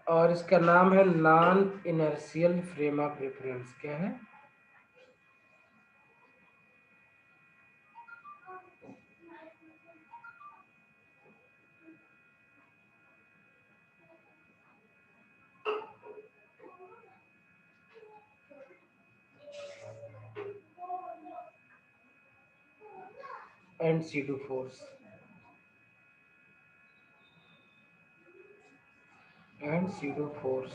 और इसका नाम है non inertial frame of reference. क्या है? And SIDO force and SIDO force.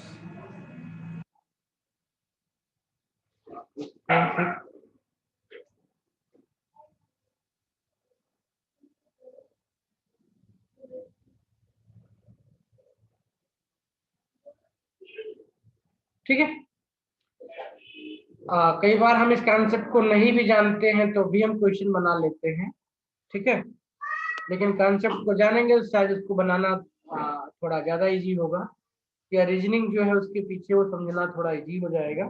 ठीक है। कई बार हम इस कॉन्सेप्ट को नहीं भी जानते हैं तो भी हम क्वेश्चन बना लेते हैं। ठीक है, लेकिन कॉन्सेप्ट को जानेंगे तो शायद उसको बनाना थोड़ा ज्यादा इजी होगा, या रीजनिंग जो है उसके पीछे वो समझना थोड़ा इजी हो जाएगा।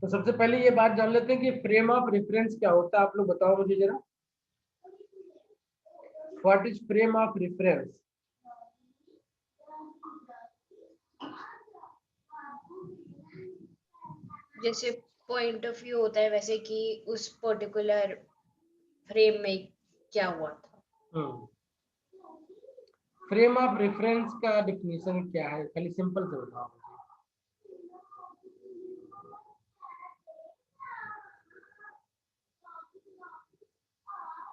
तो सबसे पहले ये बात जान लेते हैं कि फ्रेम ऑफ रेफरेंस क्या होता है। आप लोग बताओ मुझे जरा, what is frame of reference? जैसे पॉइंट ऑफ व्यू होता है वैसे कि उस पर्टिकुलर फ्रेम में क्या हुआ था। फ्रेम ऑफ रेफरेंस का डिफिनेशन क्या है? खाली सिंपल से बताओ मुझे।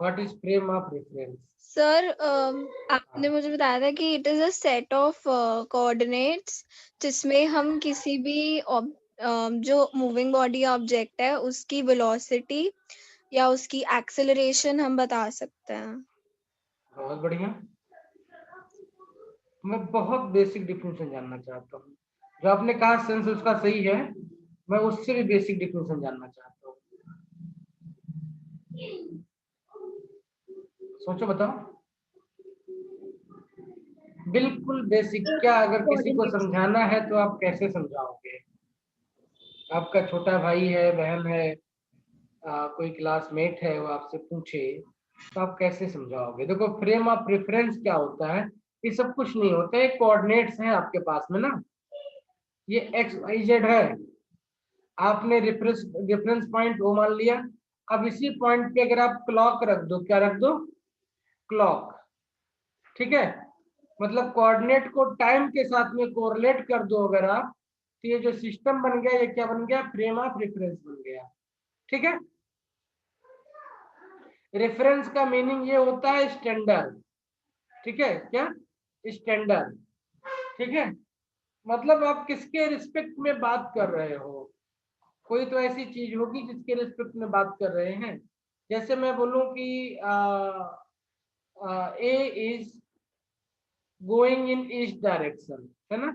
What is frame of reference? Sir आपने मुझे बताया था कि it is a set of coordinates जिसमें हम किसी भी जो मूविंग बॉडी ऑब्जेक्ट है उसकी वेलोसिटी या उसकी एक्सेलरेशन हम बता सकते हैं। बहुत बढ़िया। मैं बहुत बेसिक डिफिनेशन जानना चाहता हूँ। जो आपने कहा सेंस उसका सही है, मैं उससे भी बेसिक डिफिनेशन जानना चाहता हूँ। सोचो, बताओ। बिल्कुल बेसिक। क्या अगर किसी को कोऑर्डिनेट्स। समझाना है तो आप कैसे समझाओगे? आपका छोटा भाई है, बहन है, कोई क्लासमेट है, वो आपसे पूछे तो आप कैसे समझाओगे? देखो, फ्रेम ऑफ रेफरेंस क्या होता है? ये सब कुछ नहीं होता है, कोऑर्डिनेट्स हैं आपके पास में ना। ये एक्स वाई जेड है। आपने रेफरेंस रेफरेंस पॉइंट ओ मान लिया। अब इसी पॉइंट पे अगर आप क्लॉक रख दो, क्या रख दो? क्लॉक। ठीक है, मतलब कोऑर्डिनेट को टाइम के साथ में कोरिलेट कर दो अगर आप, तो ये जो सिस्टम बन गया, ये क्या बन गया? फ्रेम ऑफ रेफरेंस बन गया। ठीक है। रेफरेंस का मीनिंग ये होता है स्टैंडर्ड। ठीक है, क्या? स्टैंडर्ड। ठीक है, मतलब आप किसके रिस्पेक्ट में बात कर रहे हो? कोई तो ऐसी चीज होगी जिसके रिस्पेक्ट में बात कर रहे हैं। जैसे मैं बोलूं कि A is going in east direction, है ना?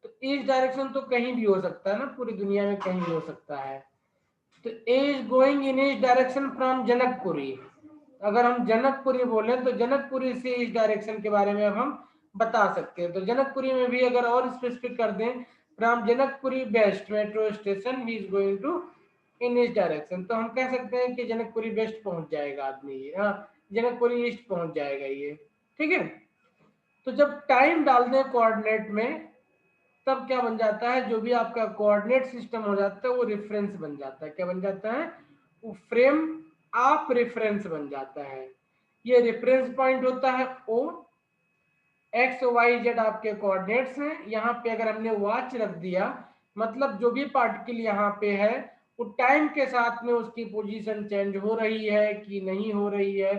तो ईस्ट डायरेक्शन तो कहीं भी हो सकता है ना, पूरी दुनिया में कहीं भी हो सकता है। तो A is going in east direction from Janakpuri. अगर हम जनकपुरी बोले तो जनकपुरी से ईस्ट डायरेक्शन के बारे में अब हम बता सकते हैं। तो जनकपुरी में भी अगर और स्पेसिफिक कर दें, from Janakpuri west metro station he is going to in east direction, तो हम कह सकते हैं कि जनकपुरी वेस्ट पहुंच जाएगा आदमी ये, हाँ, जनकपुरी ईस्ट पहुंच जाएगा ये। ठीक है। तो जब टाइम डाल दें कोऑर्डिनेट में, तब क्या बन जाता है? जो भी आपका कोऑर्डिनेट सिस्टम हो जाता है वो रेफरेंस बन जाता है। क्या बन जाता है? वो फ्रेम ऑफ रेफरेंस बन जाता है। ये रेफरेंस पॉइंट होता है ओ। एक्स वाई जेड आपके कोऑर्डिनेट्स हैं। यहाँ पे अगर हमने वॉच रख दिया, मतलब जो भी पार्टिकल यहाँ पे है वो टाइम के साथ में उसकी पोजीशन चेंज हो रही है कि नहीं हो रही है,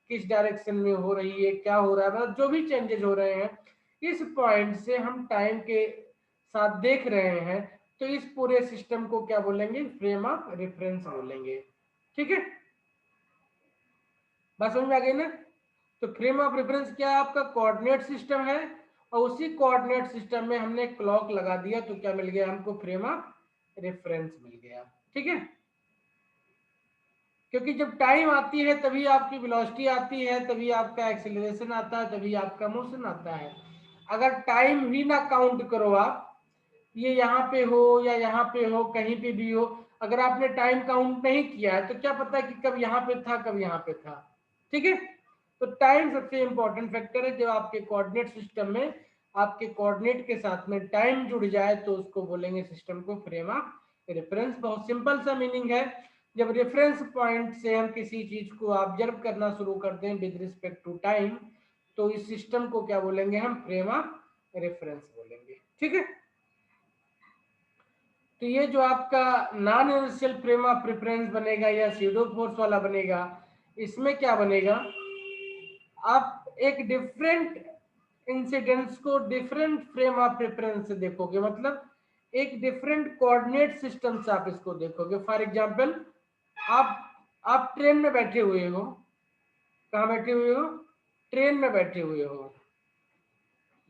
किस डायरेक्शन में हो रही है, क्या हो रहा है, मतलब जो भी चेंजेस हो रहे हैं, इस पॉइंट से हम टाइम के साथ देख रहे हैं। तो इस पूरे सिस्टम को क्या बोलेंगे? फ्रेम ऑफ रेफरेंस बोलेंगे। ठीक है, बात समझ में आ गई ना? तो फ्रेम ऑफ रेफरेंस क्या है? आपका कोऑर्डिनेट सिस्टम है, और उसी कोऑर्डिनेट सिस्टम में हमने क्लॉक लगा दिया तो क्या मिल गया हमको? फ्रेम ऑफ रेफरेंस मिल गया। ठीक है, क्योंकि जब टाइम आती है तभी आपकी वेलोसिटी आती है, तभी आपका एक्सेलरेशन आता है, तभी आपका मोशन आता है। अगर टाइम ही ना काउंट करो आप, ये यहाँ पे हो या यहाँ पे हो, कहीं पे भी हो, अगर आपने टाइम काउंट नहीं किया है तो क्या पता कि कब यहाँ पे था, कब यहाँ पे था। ठीक है, तो टाइम सबसे इंपॉर्टेंट फैक्टर है। जब आपके कोऑर्डिनेट सिस्टम में आपके कोऑर्डिनेट के साथ में टाइम जुड़ जाए तो उसको बोलेंगे सिस्टम को फ्रेम ऑफ रेफरेंस। बहुत सिंपल सा मीनिंग है, जब रेफरेंस पॉइंट से हम किसी चीज को ऑब्जर्व करना शुरू करते हैं विद रिस्पेक्ट टू टाइम, तो इस सिस्टम को क्या बोलेंगे हम, फ्रेम ऑफ रेफरेंस बोलेंगे। ठीक है, तो ये जो आपका non inertial frame of reference बनेगा या स्यूडो फोर्स वाला बनेगा, इसमें क्या बनेगा, आप एक डिफरेंट इंसिडेंट्स को डिफरेंट फ्रेम ऑफ रेफरेंस से देखोगे, मतलब एक डिफरेंट कोऑर्डिनेट सिस्टम से आप इसको देखोगे। फॉर एग्जांपल, आप ट्रेन में बैठे हुए हो, कहाँ बैठे हुए हो, ट्रेन में बैठे हुए हो,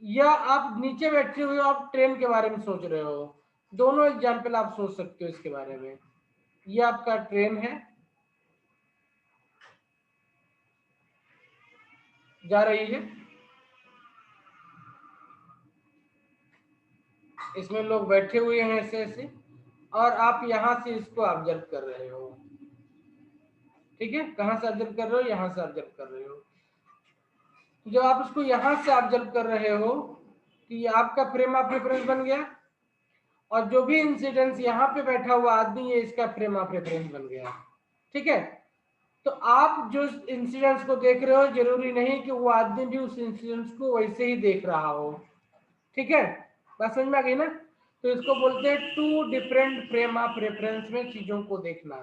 या आप नीचे बैठे हुए हो, आप ट्रेन के बारे में सोच रहे हो। दोनों एग्जाम्पल आप सोच सकते हो इसके बारे में। ये आपका ट्रेन है, जा रही है, इसमें लोग बैठे हुए हैं ऐसे ऐसे, और आप यहां से इसको ऑब्जर्व कर रहे हो। ठीक है, कहां से ऑब्जर्व कर रहे हो, यहां से ऑब्जर्व कर रहे हो। जब आप इसको यहां से ऑब्जर्व कर रहे हो तो ये आपका फ्रेम ऑफ रेफरेंस बन गया, और जो भी इंसिडेंस यहाँ पे बैठा हुआ आदमी है इसका फ्रेम ऑफ रेफरेंस बन गया। ठीक है, तो आप जो इंसिडेंट्स को देख रहे हो जरूरी नहीं कि वो आदमी भी उस इंसिडेंट्स को वैसे ही देख रहा हो। ठीक है, बात समझ में आ गई ना। तो इसको बोलते हैं two different frame of reference में चीजों को देखना।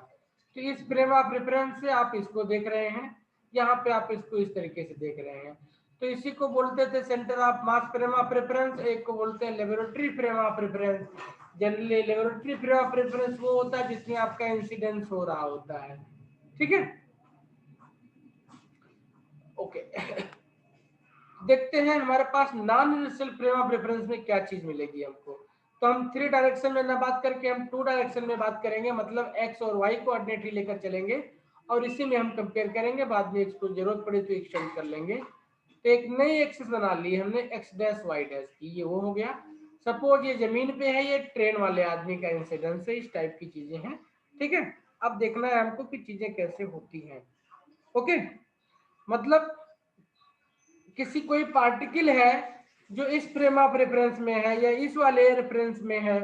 तो इस फ्रेम ऑफ रेफरेंस से आप इसको देख रहे हैं, यहाँ पे आप इसको इस तरीके से देख रहे हैं। तो इसी को बोलते थे centre of mass frame of reference, एक को बोलते हैं laboratory frame of reference. Generally laboratory frame of reference वो होता है जिसमें आपका इंसिडेंस हो रहा होता है। ठीक है, ओके। देखते हैं हमारे पास non inertial frame of reference में क्या चीज मिलेगी हमको। तो हम 3 डायरेक्शन में ना बात करके हम 2 डायरेक्शन में बात करेंगे, मतलब एक्स और वाई कोऑर्डिनेट ही लेकर चलेंगे और इसी में हम कंपेयर करेंगे। बाद में इसको जरूरत पड़े तो एक्सटेंड कर लेंगे। तो एक नई एक्सिस बना ली हमने, एक्स डैश वाई डैश की, ये वो हो गया। सपोज ये जमीन पे है, ये ट्रेन वाले आदमी का इंसिडेंस है, इस टाइप की चीजें हैं। ठीक है, अब देखना है हमको कि चीजें कैसे होती हैं। ओके, मतलब किसी कोई पार्टिकल है जो इस फ्रेम ऑफ रेफरेंस में है या इस वाले रेफरेंस में है,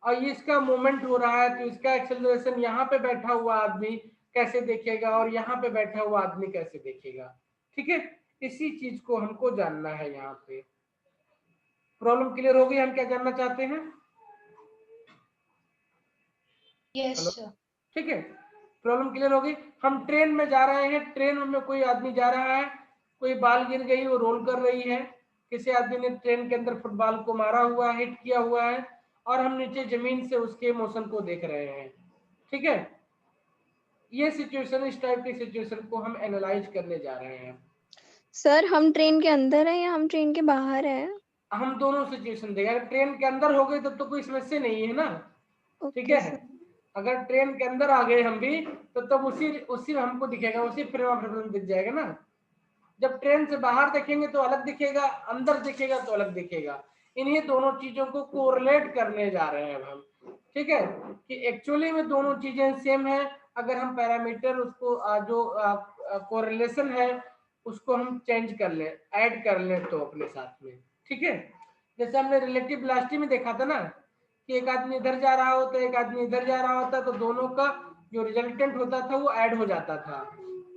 और ये इसका मूवमेंट हो रहा है, तो इसका एक्सेलरेशन यहाँ पे बैठा हुआ आदमी कैसे देखेगा और यहाँ पे बैठा हुआ आदमी कैसे देखेगा। ठीक है, इसी चीज को हमको जानना है। यहाँ पे प्रॉब्लम क्लियर हो गई, हम क्या जानना चाहते हैं। Yes hello, sir. ठीक है, प्रॉब्लम क्लियर हो गई। हम ट्रेन में जा रहे हैं, ट्रेन में कोई आदमी जा रहा है, कोई बाल गिर गई, वो रोल कर रही है, किसी आदमी ने ट्रेन के अंदर फुटबॉल को मारा हुआ है, हिट किया हुआ है, और हम नीचे जमीन से उसके मोशन को देख रहे हैं। ठीक है, ये सिचुएशन, इस टाइप की सिचुएशन को हम एनालाइज करने जा रहे हैं। सर हम ट्रेन के अंदर है या हम ट्रेन के बाहर है? हम दोनों सिचुएशन देखें। अगर ट्रेन के अंदर हो गए तब तो कोई समस्या नहीं है ना। ठीक ओके है, सर। अगर ट्रेन के अंदर आ गए हम भी तो तब उसी उसी हमको दिखेगा, उसी फ्रेम ऑफ रेफरेंस दिख जाएगा ना। जब ट्रेन से बाहर देखेंगे तो अलग दिखेगा, अंदर दिखेगा तो अलग दिखेगा। इन्हीं दोनों चीजों को कोरिलेट करने जा रहे हैं हम। ठीक है, कि एक्चुअली में दोनों चीजें सेम है। अगर हम पैरामीटर उसको जो कोरिलेशन है उसको हम चेंज कर लें, ऐड कर लें तो अपने साथ में। ठीक है, जैसे हमने रिलेटिव वेलोसिटी में देखा था ना कि एक आदमी इधर जा रहा होता, एक आदमी इधर जा रहा होता, तो दोनों का जो रिजल्टेंट होता था वो ऐड हो जाता था।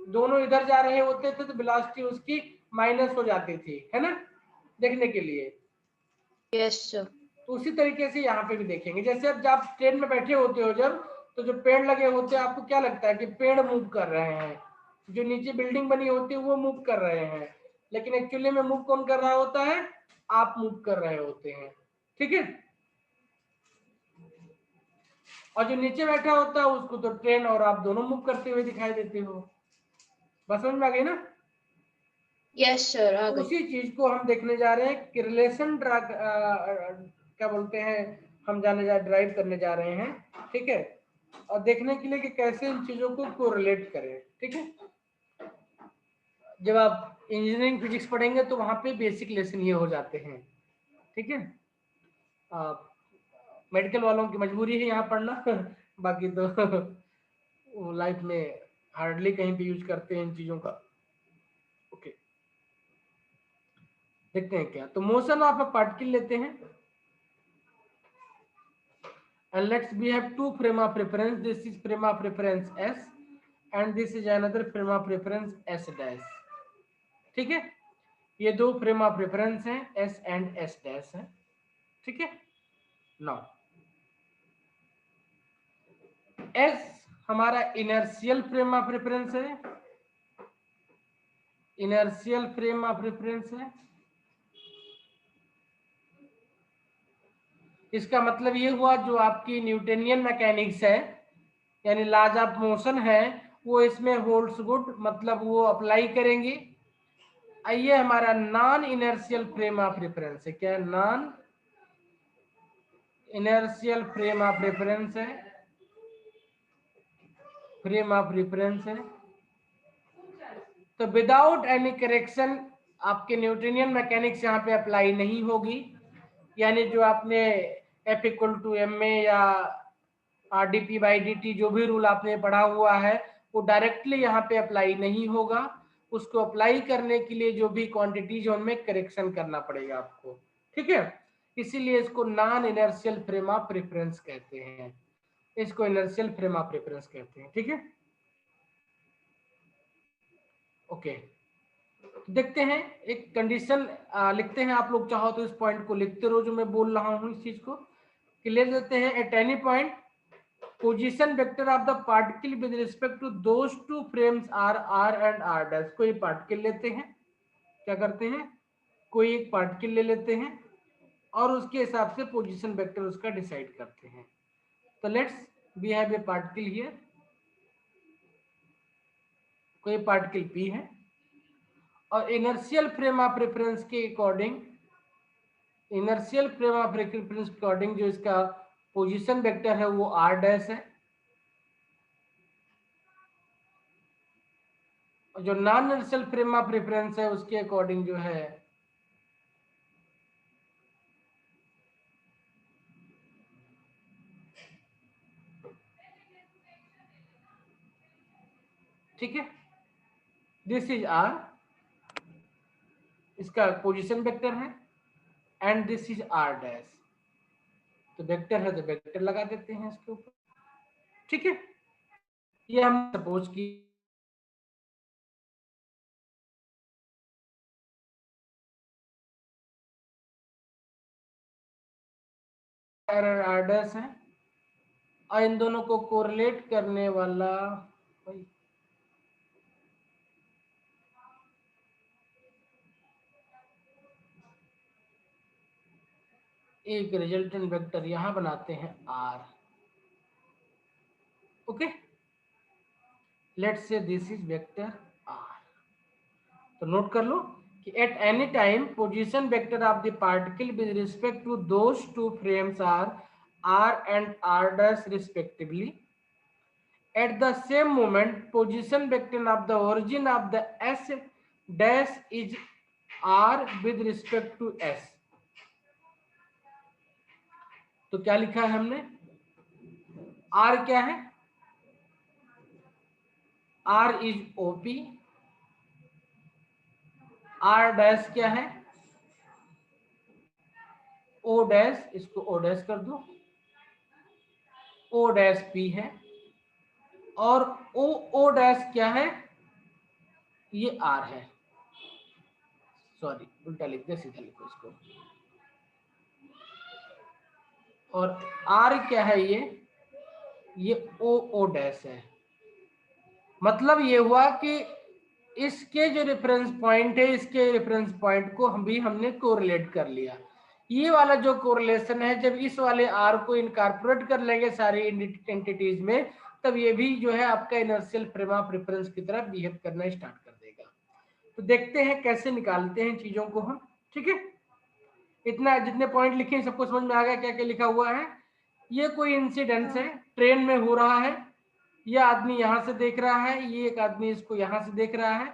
दोनों इधर जा रहे होते थे तो वेलोसिटी उसकी माइनस हो जाती थी, है ना, देखने के लिए। Yes sir. तो उसी तरीके से यहाँ पे भी देखेंगे। जैसे अब जब आप ट्रेन में बैठे होते हो जब, तो जो पेड़ लगे होते हैं आपको क्या लगता है कि पेड़ मूव कर रहे हैं, जो नीचे बिल्डिंग बनी होती है वो मूव कर रहे हैं, लेकिन एक्चुअली में मूव कौन कर रहा होता है, आप मूव कर रहे होते हैं। ठीक है, और जो नीचे बैठा होता है उसको तो ट्रेन और आप दोनों मूव करते हुए दिखाई देते हो। बस समझ में आ गई ना। यस सर, आ गई। उसी चीज को हम देखने जा रहे हैं कि रिलेशन क्या बोलते हैं, हम ड्राइव करने जा रहे हैं। ठीक है, और देखने के लिए कि कैसे इन चीजों को कोरिलेट करें। ठीक है, जब आप इंजीनियरिंग फिजिक्स पढ़ेंगे तो वहां पे बेसिक लेसन ये हो जाते हैं। ठीक है, मेडिकल वालों की मजबूरी है यहाँ पढ़ना बाकी तो वो लाइफ में हार्डली कहीं भी यूज करते हैं इन चीजों का। ओके। देखते हैं क्या। तो मोशन ऑफ अ पार्टिकल लेते हैं, and let's we have two frame of reference. This is frame of reference S and this is another frame of reference S dash. ठीक है, ये दो फ्रेम ऑफ रेफरेंस हैं, S एंड S डैश है। ठीक है, नाउ S हमारा inertial frame of reference है, इनर्शियल फ्रेम ऑफ रेफरेंस है। इसका मतलब ये हुआ जो आपकी न्यूटनियन मैकेनिक्स है यानी लॉज ऑफ मोशन है वो इसमें होल्ड्स गुड, मतलब वो अप्लाई करेंगे। ये हमारा non inertial frame of reference है। क्या non inertial frame of reference है, फ्रेम ऑफ रेफरेंस है। तो विदाउट एनी करेक्शन आपके न्यूटनियन मैकेनिक्स यहाँ पे अप्लाई नहीं होगी, यानी जो आपने F इक्वल टू एम में या RdP बाई dt जो भी रूल आपने पढ़ा हुआ है वो डायरेक्टली यहाँ पे अप्लाई नहीं होगा। उसको अप्लाई करने के लिए जो भी क्वांटिटीज उनमें करेक्शन करना पड़ेगा आपको। ठीक है, इसीलिए इसको non inertial frame of reference कहते हैं, इसको इनर्शियल फ्रेम ऑफ रेफरेंस कहते हैं। ठीक है, ओके। देखते हैं एक कंडीशन लिखते हैं, आप लोग चाहो तो इस पॉइंट को लिखते रहो जो मैं बोल रहा हूं, इस चीज को क्लियर देते हैं। At any point position vector of the particle with respect to those two frames are R and R dash. कोई पार्टिकल लेते हैं, क्या करते हैं, कोई एक पार्टिकल ले लेते हैं और उसके हिसाब से पोजीशन वेक्टर उसका डिसाइड करते हैं। तो let's we have a particle here, कोई पार्टिकल P है और इनर्शियल फ्रेम ऑफ रेफरेंस के according, inertial frame of reference के अकॉर्डिंग जो इसका पोजीशन वेक्टर है वो r डैश है, और जो non inertial frame of reference है उसके अकॉर्डिंग जो है ठीक है, दिस इज r, इसका पोजीशन वेक्टर है and this is r dash. तो वेक्टर है तो वेक्टर लगा देते हैं इसके ऊपर। ठीक है, ये हम सपोज की r डैश है और इन दोनों को कोरिलेट करने वाला एक रिजल्टेंट वेक्टर यहां बनाते हैं r। Okay, let's say this is vector r। तो नोट कर लो कि at any time position vector of the particle with respect to those two frames are r and r dash respectively. At the same moment position vector of the origin of the s dash is r with respect to s। तो क्या लिखा है हमने, r क्या है, r is OP, r dash क्या है O dash, इसको O डैश कर दो, O डैश P है और O डैश क्या है, ये R है। सॉरी उल्टा लिख दिया, सीधा लिखो इसको। और R क्या है, ये O डैश है। मतलब ये हुआ कि इसके जो रेफरेंस पॉइंट है इसके रेफरेंस पॉइंट को हमने कोरिलेट कर लिया। ये वाला जो कोरिलेशन है, जब इस वाले R को इनकॉर्पोरेट कर लेंगे सारी एंटिटीज में, तब ये भी जो है आपका इनर्शियल फ्रेम ऑफ रेफरेंस की तरह बिहेव करना स्टार्ट कर देगा। तो देखते हैं कैसे निकालते हैं चीजों को हम। ठीक है, इतना जितने पॉइंट लिखे सबको समझ में आ गया क्या क्या लिखा हुआ है। ये कोई इंसिडेंस है, ट्रेन में हो रहा है, ये आदमी यहां से देख रहा है, ये एक आदमी इसको यहां से देख रहा है।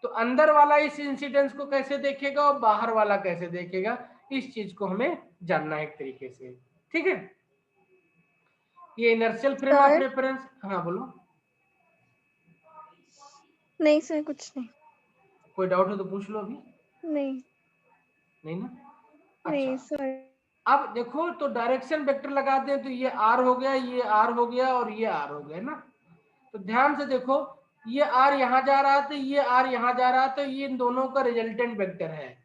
तो अंदर वाला इस इंसिडेंस को कैसे देखेगा और बाहर वाला कैसे देखेगा, इस चीज को हमें जानना है एक तरीके से। ठीक है, ये इनर्शियल फ्रेम ऑफ रेफरेंस। हाँ बोलो। नहीं सर कुछ नहीं। कोई डाउट हो तो पूछ लो अभी। नहीं। नहीं ना? नहीं अच्छा, सॉरी। अब देखो तो डायरेक्शन वेक्टर लगाते हैं तो ये आर हो गया, ये आर हो गया और ये आर हो गया ना। तो ध्यान से देखो, ये आर यहाँ जा रहा था, ये आर यहाँ जा रहा था, ये इन दोनों का रिजल्टेंट वेक्टर है।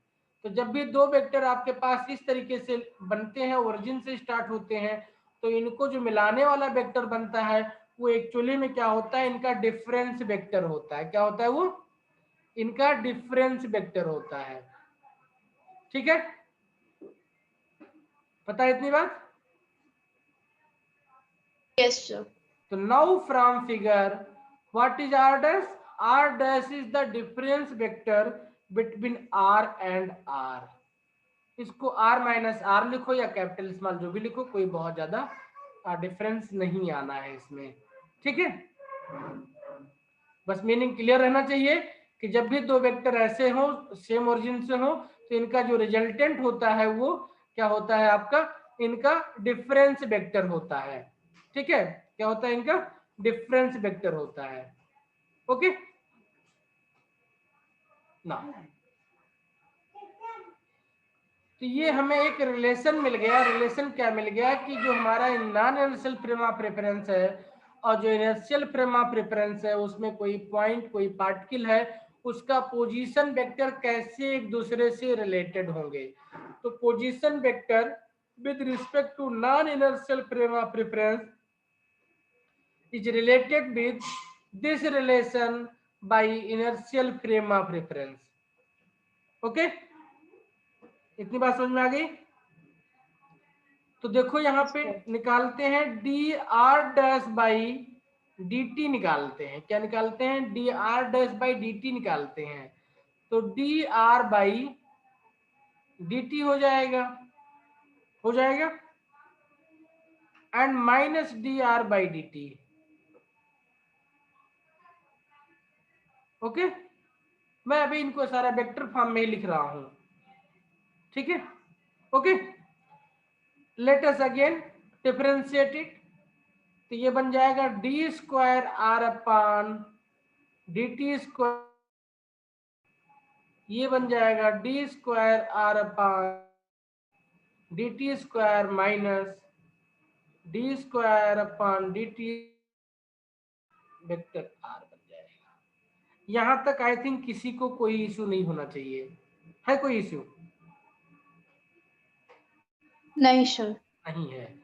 तो जब भी दो वेक्टर आपके पास इस तरीके से बनते हैं, ओरिजिन से स्टार्ट होते हैं, तो इनको जो मिलाने वाला वेक्टर बनता है वो एक्चुअली में क्या होता है, इनका डिफरेंस वेक्टर होता है। क्या होता है वो? इनका डिफरेंस वेक्टर होता है। ठीक है, पता है इतनी बात? Yes, sir. So now from figure, what is R dash? R dash is the difference vector between R and R. इसको R माइनस R लिखो या कैपिटल स्मॉल जो भी लिखो, कोई बहुत ज्यादा डिफरेंस नहीं आना है इसमें। ठीक है, बस मीनिंग क्लियर रहना चाहिए कि जब भी दो वेक्टर ऐसे हो, सेम ओरिजिन से हो, तो इनका जो रिजल्टेंट होता है वो क्या होता है आपका, इनका डिफरेंस वेक्टर होता है। ठीक है, क्या होता है, इनका डिफरेंस वेक्टर होता है। ओके ना, तो ये हमें एक रिलेशन मिल गया। रिलेशन क्या मिल गया कि जो हमारा non inertial frame of reference है और जो इनर्शियल फ्रेम ऑफ रेफरेंस है, उसमें कोई पॉइंट, कोई पार्टिकल है, उसका पोजीशन वेक्टर कैसे एक दूसरे से रिलेटेड होंगे। तो position vector with respect to non inertial frame of reference is related with this relation by inertial frame of reference. Okay, इतनी बात समझ में आ गई? तो देखो यहाँ पे निकालते हैं D R dash by D T निकालते हैं। क्या निकालते हैं? D R dash by D T निकालते हैं। तो D R by D T हो जाएगा, and minus D R by D T. Okay, मैं अभी इनको सारा वेक्टर फॉर्म में ही लिख रहा हूं। ठीक है, okay, let us again differentiate it. तो ये बन जाएगा D square R upon D T square, ये बन जाएगा D square R upon D T square minus D square upon D T vector R बन जाएगा। यहां तक आई थिंक किसी को कोई इश्यू नहीं होना चाहिए। है कोई इश्यू? नहीं सर। नहीं है।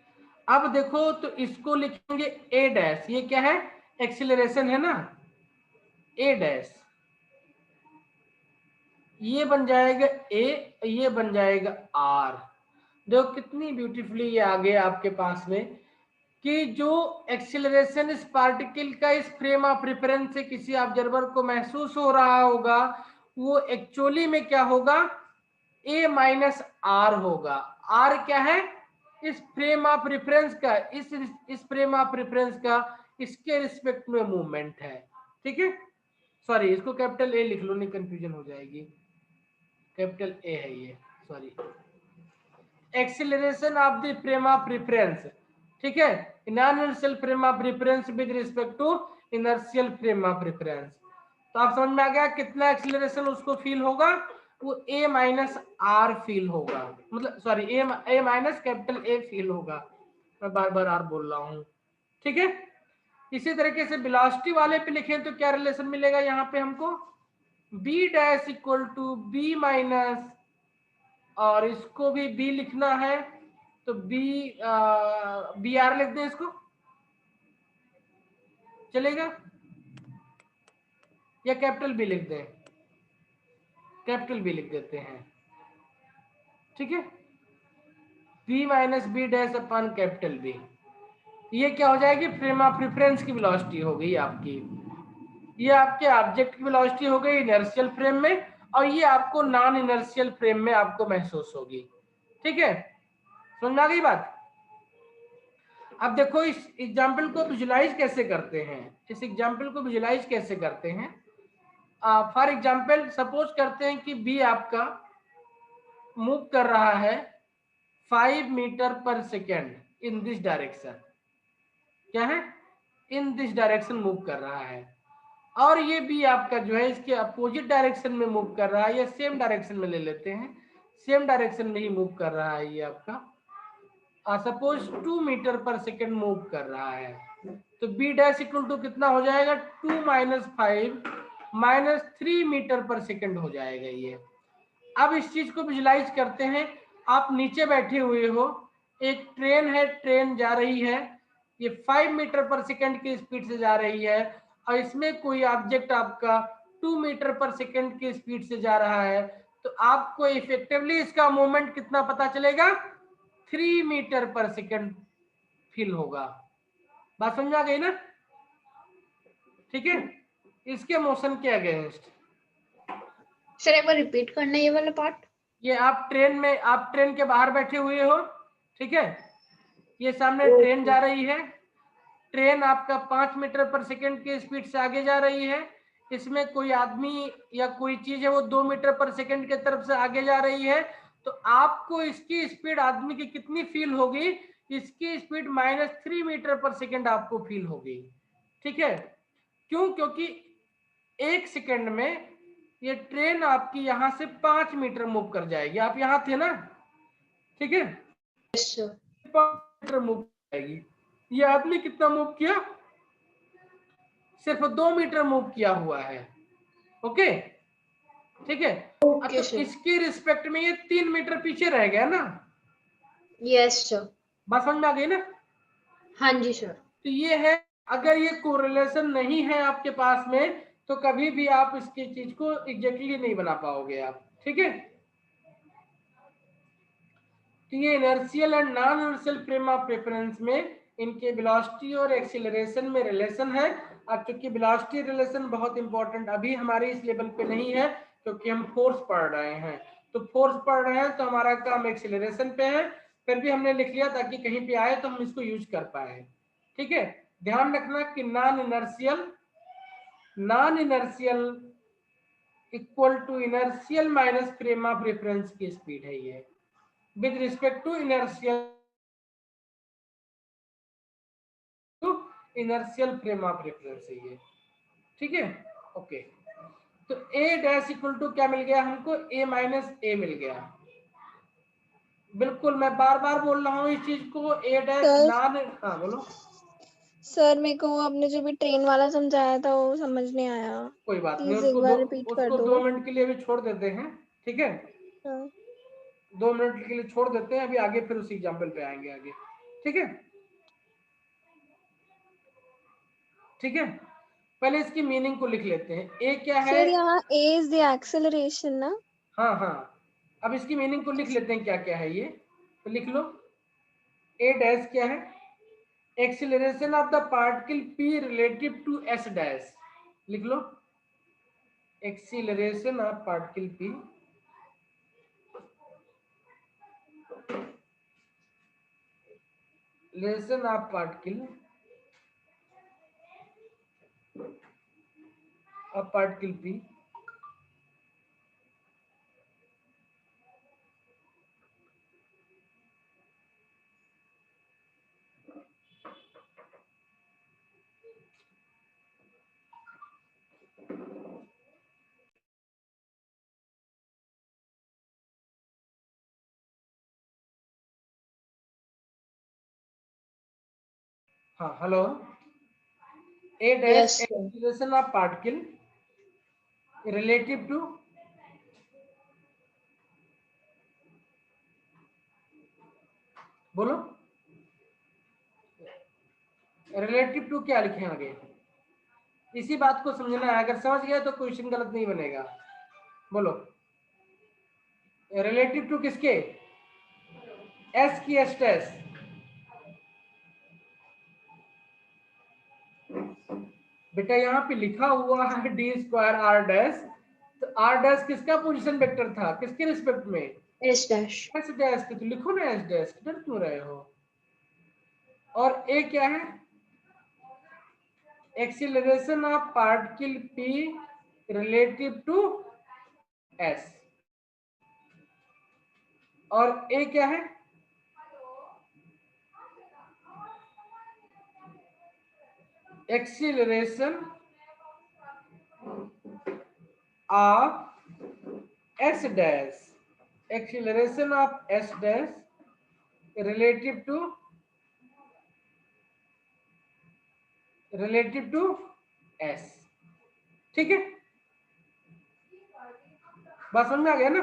अब देखो तो इसको लिखेंगे ए डैश, ये क्या है? एक्सीलरेशन है ना, ए डैश, ये बन जाएगा ए, ये बन जाएगा आर। देखो कितनी ब्यूटीफुली ये आ गया आपके पास में कि जो एक्सीलरेशन इस पार्टिकल का इस फ्रेम ऑफ रेफरेंस से किसी ऑब्जर्वर को महसूस हो रहा होगा, वो एक्चुअली में क्या होगा, ए माइनस आर होगा। आर क्या है? इस फ्रेम ऑफ रेफरेंस का, इस फ्रेम ऑफ रेफरेंस का इसके रिस्पेक्ट में मूवमेंट है। ठीक है, सॉरी इसको कैपिटल ए लिख लो, नहीं कंफ्यूजन हो जाएगी। कैपिटल ए है ये, sorry, acceleration of the frame of reference. ठीक है, non inertial frame of reference with respect to inertial frame of reference. तो आप समझ में आ गया कितना एक्सीलरेशन उसको फील होगा? वो ए माइनस आर फील होगा, मतलब sorry A minus capital A feel होगा। मैं बार बार आर बोल रहा हूं। ठीक है, इसी तरीके से वेलोसिटी वाले पे लिखें तो क्या रिलेशन मिलेगा यहाँ पे हमको? B dash equal to B minus, और इसको भी बी लिखना है तो बी आर लिख दें, इसको चलेगा, या कैपिटल बी लिख दें? कैपिटल बी लिख देते हैं। ठीक है, B minus B dash upon capital B, ये क्या हो जाएगी? फ्रेम ऑफ रेफरेंस की वेलोसिटी हो गई आपकी, ये आपके ऑब्जेक्ट की वेलोसिटी हो गई इनर्शियल फ्रेम में, और ये आपको नॉन इनर्शियल फ्रेम में आपको महसूस होगी। ठीक है, समझ में आ गई बात? अब देखो इस एग्जाम्पल को विजुलाइज कैसे करते हैं, इस एग्जाम्पल को विजुलाइज कैसे करते हैं। फॉर एग्जाम्पल सपोज करते हैं कि बी आपका मूव कर रहा है 5 मीटर पर सेकेंड इन दिस डायरेक्शन। क्या है? इन दिस डायरेक्शन मूव कर रहा है, और ये बी आपका जो है इसके अपोजिट डायरेक्शन में मूव कर रहा है, या सेम डायरेक्शन में ले लेते हैं, सेम डायरेक्शन में ही मूव कर रहा है ये आपका, सपोज 2 मीटर पर सेकेंड मूव कर रहा है, तो बी डैश इक्वल टू कितना हो जाएगा, 2 - 5 - 3 मीटर पर सेकेंड हो जाएगा ये। अब इस चीज को विजुलाइज करते हैं, आप नीचे बैठे हुए हो, एक ट्रेन है, ट्रेन जा रही है, ये 5 मीटर पर सेकेंड की स्पीड से जा रही है, और इसमें कोई ऑब्जेक्ट आपका 2 मीटर पर सेकेंड की स्पीड से जा रहा है, तो आपको इफेक्टिवली इसका मूवमेंट कितना पता चलेगा, 3 मीटर पर सेकेंड फील होगा। बात समझ आ गई ना? ठीक है, इसके मोशन के अगेंस्ट। सर एक बार रिपीट करना ये वाला पार्ट। ये आप ट्रेन के बाहर बैठे हुए हो, ठीक है, ये सामने ट्रेन जा रही है, ट्रेन आपका 5 मीटर पर सेकेंड की स्पीड से आगे जा रही है, इसमें कोई आदमी या कोई चीज है वो 2 मीटर पर सेकेंड की तरफ से आगे जा रही है, तो आपको इसकी स्पीड आदमी की कितनी फील होगी, इसकी स्पीड -3 मीटर पर सेकेंड आपको फील होगी। ठीक है, क्यों? क्योंकि 1 सेकेंड में ये ट्रेन आपकी यहां से 5 मीटर मूव कर जाएगी, आप यहां थे ना, ठीक है, 5 मीटर मूव जाएगी। ये आदमी कितना मूव किया, सिर्फ 2 मीटर मूव किया हुआ है। ओके, ठीक है, तो इसके रिस्पेक्ट में ये 3 मीटर पीछे रह गया ना। Yes sir. बात समझ में आ गई ना? हाँ जी सर। तो ये है, अगर ये कोरिलेशन नहीं है आपके पास में, तो कभी भी आप इसकी चीज को एग्जैक्टली नहीं बना पाओगे आप। ठीक है, तो ये inertial and non inertial frame of reference में इनके वेलोसिटी और एक्सीलरेशन में रिलेशन है। अब चूंकि वेलोसिटी रिलेशन बहुत इंपॉर्टेंट अभी हमारे इस लेवल पे नहीं है, क्योंकि हम फोर्स पढ़ रहे हैं, तो फोर्स पढ़ रहे हैं तो हमारा काम एक्सीलरेशन पे है, फिर भी हमने लिख लिया ताकि कहीं पे आए तो हम इसको यूज कर पाए। ठीक है, ध्यान रखना कि non inertial equal to inertial minus frame of reference की स्पीड है ये, with respect to inertial frame of reference है ये। ठीक है, ओके, तो a डैश इक्वल टू क्या मिल गया हमको, a माइनस ए मिल गया। बिल्कुल, मैं बार बार बोल रहा हूँ इस चीज को, a डैश नॉन, हाँ बोलो सर, मेरे को आपने जो भी ट्रेन वाला समझाया था वो समझ नहीं आया, कोई बात नहीं, प्लीज एक बार रिपीट कर उसको दो। 2 मिनट के लिए भी छोड़ देते हैं। ठीक है, हाँ। 2 मिनट के लिए छोड़ देते हैं, अभी आगे फिर उसी एग्जाम्पल पे आएंगे आगे। ठीक है, ठीक है, पहले इसकी मीनिंग को लिख लेते हैं, ए क्या है। सर यहाँ a is the acceleration ना? हाँ हाँ, अब इसकी मीनिंग को लिख लेते हैं क्या क्या है ये, तो लिख लो, ए डैश क्या है, acceleration of the particle p relative to s dash, लिख लो, acceleration of particle p relation of particle p हाँ hello, A dash acceleration of particle relative to बोलो, रिलेटिव टू क्या लिखे आगे, इसी बात को समझना है, अगर समझ गए तो क्वेश्चन गलत नहीं बनेगा। बोलो, रिलेटिव टू किसके, एस की एस डैश, बेटा यहाँ पे लिखा हुआ है डी स्क्वायर आर डैश, तो आर डैश किसका पोजीशन वेक्टर था, किसके रिस्पेक्ट में, एस डैश। एस डैश की, तो लिखो ना एस डैश, डर क्यों रहे हो। और ए क्या है, acceleration of particle p relative to s, और ए क्या है, acceleration of s dash, acceleration of S dash relative to S. ठीक है, बात समझ में आ गया ना?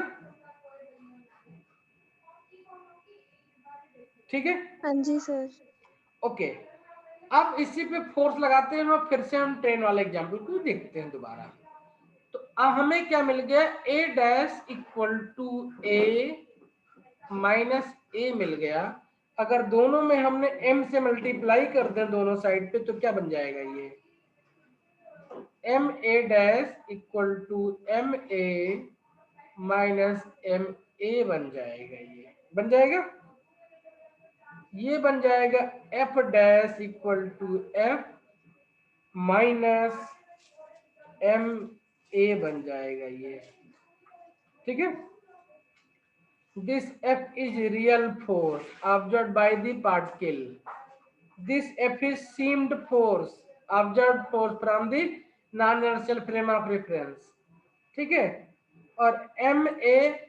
ठीक है, हाँ जी सर। ओके। अब इसी पे फोर्स लगाते हैं और फिर से हम ट्रेन वाले एग्जाम्पल को देखते हैं दोबारा। तो अब हमें क्या मिल गया, A dash equal to A minus A मिल गया। अगर दोनों में हमने m से मल्टीप्लाई कर दें दोनों साइड पे तो क्या बन जाएगा, ये M A dash equal to M A minus M A बन जाएगा। ये बन जाएगा, ये बन जाएगा F dash equal to F minus M A बन जाएगा ये। ठीक है, this F is real force observed by the particle, this F is seemed force observed force from the non inertial frame of reference. ठीक है, और M A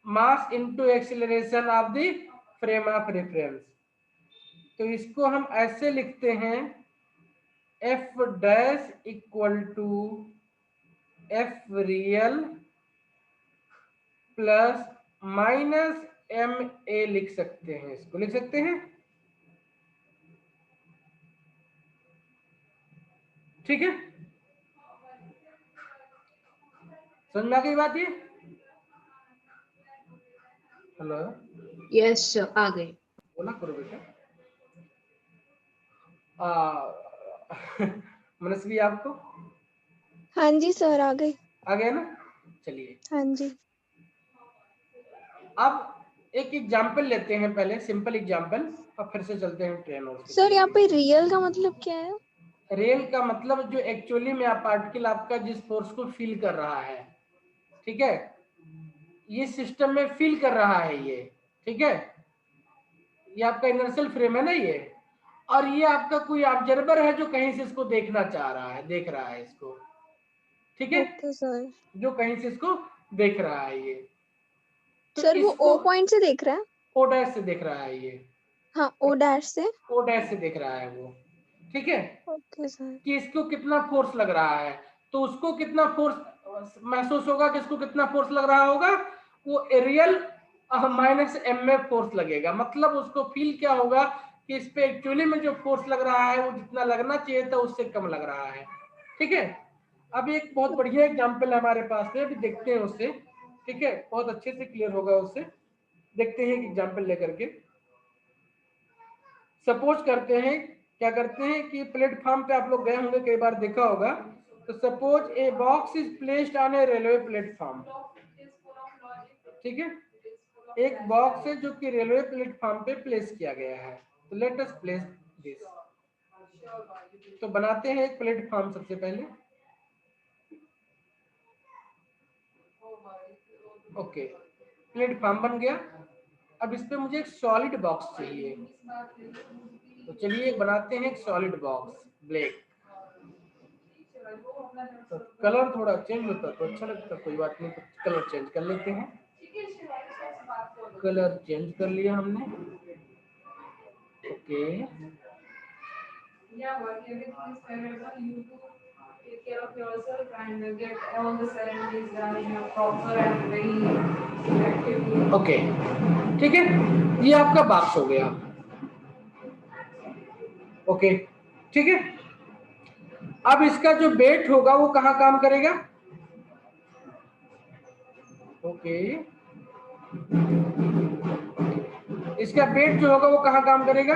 mass into acceleration of the frame of reference. तो इसको हम ऐसे लिखते हैं, F dash equal to F real plus minus M A लिख सकते हैं, इसको लिख सकते हैं। ठीक है, समझ में आ गई बात ये? हेलो, यस सर, आ गए। बोला करो बेटा। मनस्वी आपको हाँ जी सर, आ गई। आ गया ना? चलिए हाँ जी अब एक एग्जाम्पल लेते हैं, पहले सिंपल एग्जाम्पल, और फिर से चलते हैं ट्रेन। और सर, यहाँ पे रियल का मतलब क्या है? रेल का मतलब जो एक्चुअली में आप पार्टिकल आपका जिस फोर्स को फील कर रहा है, ठीक है, ये सिस्टम में फील कर रहा है ये। ठीक है, ये आपका इनर्शियल फ्रेम है ना ये, और ये आपका कोई ऑब्जर्वर है जो कहीं से इसको देखना चाह रहा है, देख रहा है इसको। ठीक है, ओके सर। जो कहीं से इसको देख रहा है ये, तो सर वो इसको ओ पॉइंट से देख रहा है? ओ डैश से देख रहा है ये, हाँ, ओ डैश से। ओ डैश से देख रहा है वो। ठीक है, ओके सर। कि इसको कितना फोर्स लग रहा है, तो उसको कितना फोर्स महसूस होगा, कि इसको कितना फोर्स लग रहा होगा, वो रियल माइनस एम में फोर्स लगेगा। मतलब उसको फील क्या होगा कि इस पे एक्चुअली में जो फोर्स लग रहा है वो जितना लगना चाहिए था उससे कम लग रहा है। ठीक है, अब एक बहुत बढ़िया एग्जांपल है हमारे पास में, अभी देखते हैं उससे। ठीक है, बहुत अच्छे से क्लियर होगा उससे। देखते हैं एक एग्जांपल लेकर के। सपोज करते हैं, क्या करते हैं कि प्लेटफॉर्म पे आप लोग गए होंगे, कई बार देखा होगा। तो suppose a box is placed on A railway platform. ठीक है, एक बॉक्स है जो कि रेलवे प्लेटफॉर्म पे प्लेस किया गया है। तो लेट अस प्लेस दिस। तो बनाते हैं एक प्लेटफॉर्म सबसे पहले। ओके, प्लेटफॉर्म बन गया। अब इस पे मुझे एक सॉलिड बॉक्स चाहिए, तो चलिए बनाते हैं एक सॉलिड बॉक्स ब्लैक। तो कलर थोड़ा चेंज होता तो अच्छा लगता, कोई बात नहीं, कलर चेंज कर लेते हैं। कलर चेंज कर लिया हमने। ओके, ओके, ठीक है, ये आपका बॉक्स हो गया। ओके, ठीक है, अब इसका जो वेट होगा वो कहाँ काम करेगा? ओके, इसका वेट जो होगा वो कहाँ काम करेगा?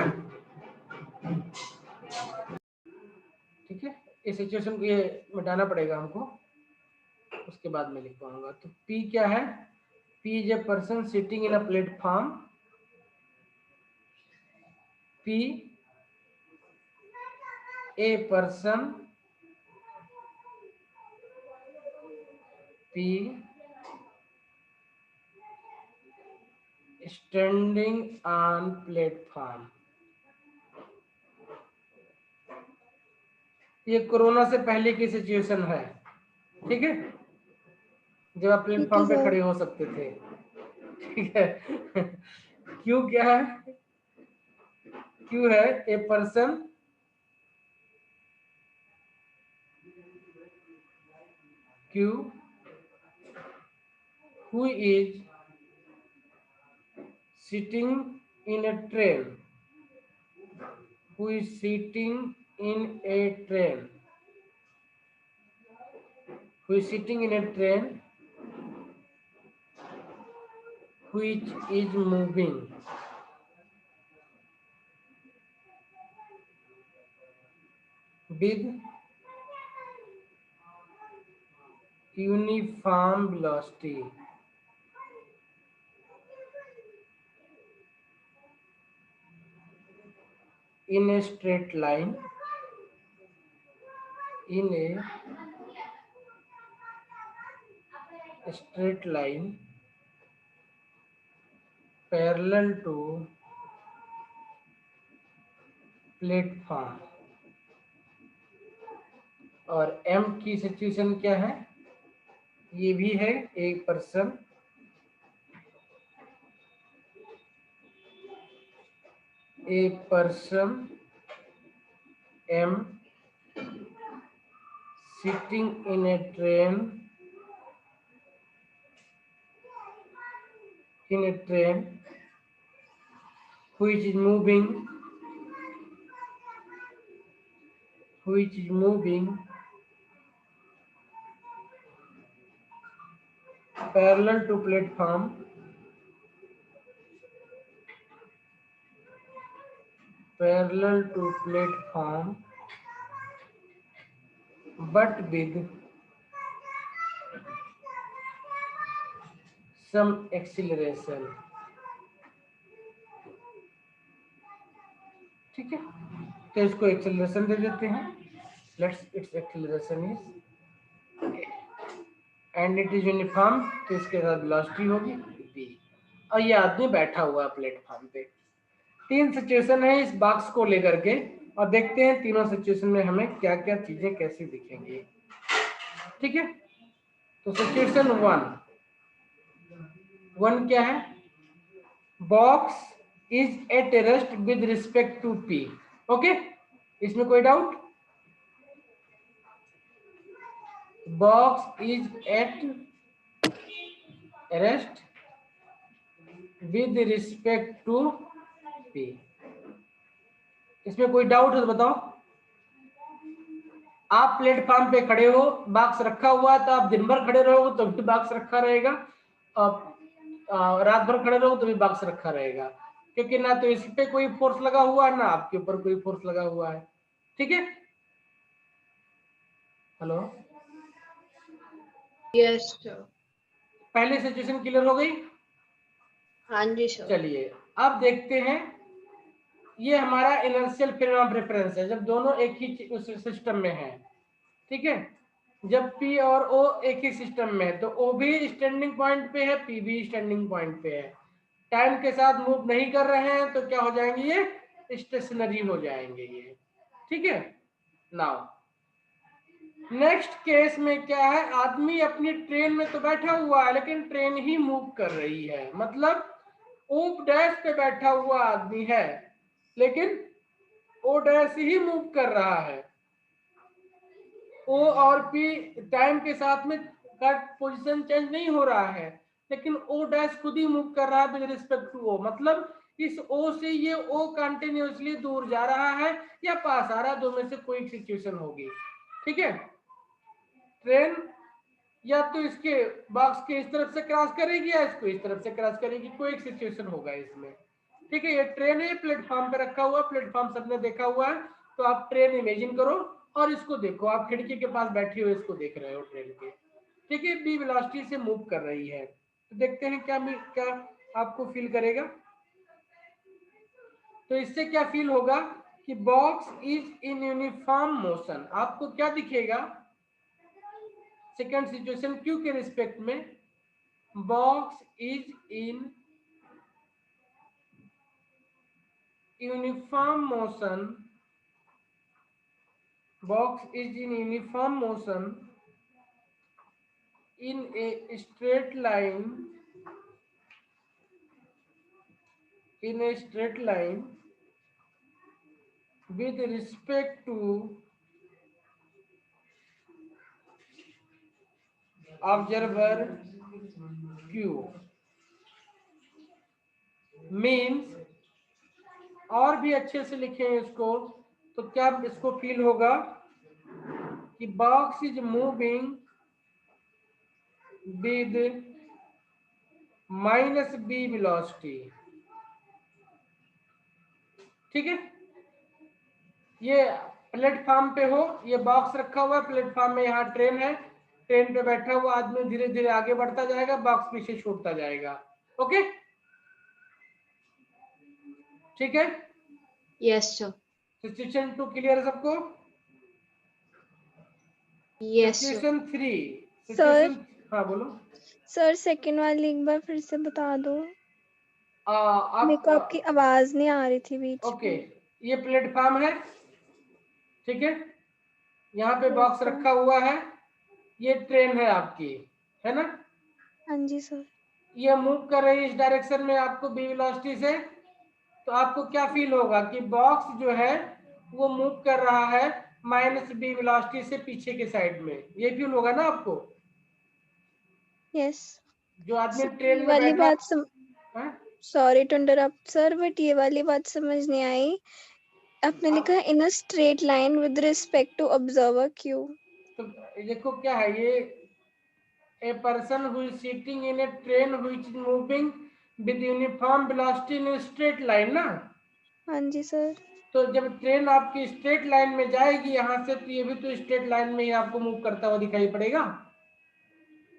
ठीक है, इस सिचुएशन को ये मिटाना पड़ेगा हमको, उसके बाद में लिख पाऊंगा। तो P क्या है? P is a person sitting in a platform. P a person, P standing on platform. ये कोरोना से पहले की सिचुएशन है। ठीक है, जब आप ठीक है प्लेटफॉर्म पे सर। खड़े हो सकते थे। ठीक है। क्यू क्या है? क्यू है a person Q who is sitting in a train, who is sitting in a train, who is sitting in a train which is moving with uniform velocity in a straight line, in a straight line parallel to platform. और M की situation क्या है? ये भी है एक person am sitting in A train which is moving parallel to platform but with some acceleration। ठीक है, तो इसको एक्सेलरेशन दे देते हैं। Let's it's acceleration is and it is uniform, तो इसके साथ वेलोसिटी होगी v। और ये आदमी बैठा हुआ है प्लेटफॉर्म पे। तीन सिचुएशन है इस बॉक्स को लेकर के, और देखते हैं तीनों सिचुएशन में हमें क्या क्या चीजें कैसी दिखेंगी। ठीक है, तो सिचुएशन वन क्या है? Box is at rest with respect to p। Okay, इसमें कोई doubt? Box is at rest with respect to p। इसमें कोई डाउट है तो बताओ। आप प्लेटफॉर्म पे खड़े हो, बॉक्स रखा हुआ है, तो आप दिन भर खड़े रहोगे तो भी बॉक्स रखा रहेगा, और रात भर खड़े रहोगे तो भी बॉक्स रखा रहेगा, क्योंकि ना तो इस पे कोई फोर्स लगा हुआ है ना आपके ऊपर कोई फोर्स लगा हुआ है। ठीक है, हेलो, यस सर। पहले सिचुएशन क्लियर हो गई? हाँ जी सर। चलिए अब देखते हैं, ये हमारा इनर्शियल फ्रेम ऑफ रेफरेंस है जब दोनों एक ही उस सिस्टम में है। ठीक है, जब P और O एक ही सिस्टम में है तो O भी स्टैंडिंग पॉइंट पे है, P भी स्टैंडिंग पॉइंट पे है, टाइम के साथ मूव नहीं कर रहे हैं, तो क्या हो जाएंगे? ये स्टेशनरी हो जाएंगे ये। ठीक है, नाउ नेक्स्ट केस में क्या है? आदमी अपनी ट्रेन में तो बैठा हुआ है लेकिन ट्रेन ही मूव कर रही है, मतलब O डैश पे बैठा हुआ आदमी है लेकिन O डैश ही मूव कर रहा है। O और P टाइम के साथ में का पोजीशन चेंज नहीं हो रहा है, लेकिन O डैश खुद ही मूव कर रहा है विद रिस्पेक्ट टू O। मतलब इस O से ये O कंटिन्यूअसली दूर जा रहा है या पास आ रहा है, दो में से कोई सिचुएशन होगी। ठीक है, ट्रेन या तो इसके बॉक्स के इस तरफ से क्रॉस करेगी या इसको इस तरफ से क्रॉस करेगी, कोई एक सिचुएशन होगा इसमें। ठीक है, ये ट्रेन है, प्लेटफॉर्म पे रखा हुआ, प्लेटफॉर्म सबने देखा हुआ है, तो आप ट्रेन इमेजिन करो और इसको देखो, आप खिड़की के पास बैठे हो, इसको देख रहे हो ट्रेन के। ठीक है, बी वेलोसिटी से मूव कर रही है, तो देखते हैं क्या क्या आपको फील करेगा। तो इससे क्या फील होगा कि box is in uniform motion. आपको क्या दिखेगा सेकेंड सिचुएशन क्यू के रिस्पेक्ट में? Box is in uniform motion, box is in uniform motion in a straight line in a straight line with respect to observer Q means, और भी अच्छे से लिखें इसको तो क्या इसको फील होगा कि box is moving with -b velocity. ठीक है, ये प्लेटफॉर्म पे हो, ये बॉक्स रखा हुआ है प्लेटफॉर्म में, यहाँ ट्रेन है, ट्रेन पे बैठा हुआ आदमी धीरे धीरे आगे बढ़ता जाएगा, बॉक्स पीछे छूटता जाएगा। ओके, ठीक है। Yes sir. सिचुएशन 2 क्लियर है सबको? Yes sir. Situation 3, sir situation, हाँ बोलो। सर सेकंड वाली एक बार फिर से बता दो, मेरे को आप आपकी आवाज नहीं आ रही थी बीच ओके, में। ये प्लेटफॉर्म है, ठीक है, यहाँ पे Yes, बॉक्स sir. रखा हुआ है, ये ट्रेन है आपकी, है ना? हाँ जी सर। ये मूव कर रही है इस डायरेक्शन में आपको बी वेलोसिटी से, तो आपको क्या फील होगा कि बॉक्स जो है वो मूव कर रहा है -b वेलोसिटी से पीछे के साइड में, ये फील होगा ना आपको? यस। जो आदमी ये ट्रेन में वाली बैठा बात है, sorry to interrupt sir, but ये वाली बात समझ नहीं आई। आपने लिखा है in a straight line with respect to observer Q. तो देखो क्या है ये, a person who is sitting in a train which is moving with uniform velocity in a straight line ना, हाँ जी सर। तो जब ट्रेन आपकी स्ट्रेट लाइन में जाएगी यहाँ से, तो ये भी तो स्ट्रेट लाइन में ही आपको मूव करता हुआ दिखाई पड़ेगा।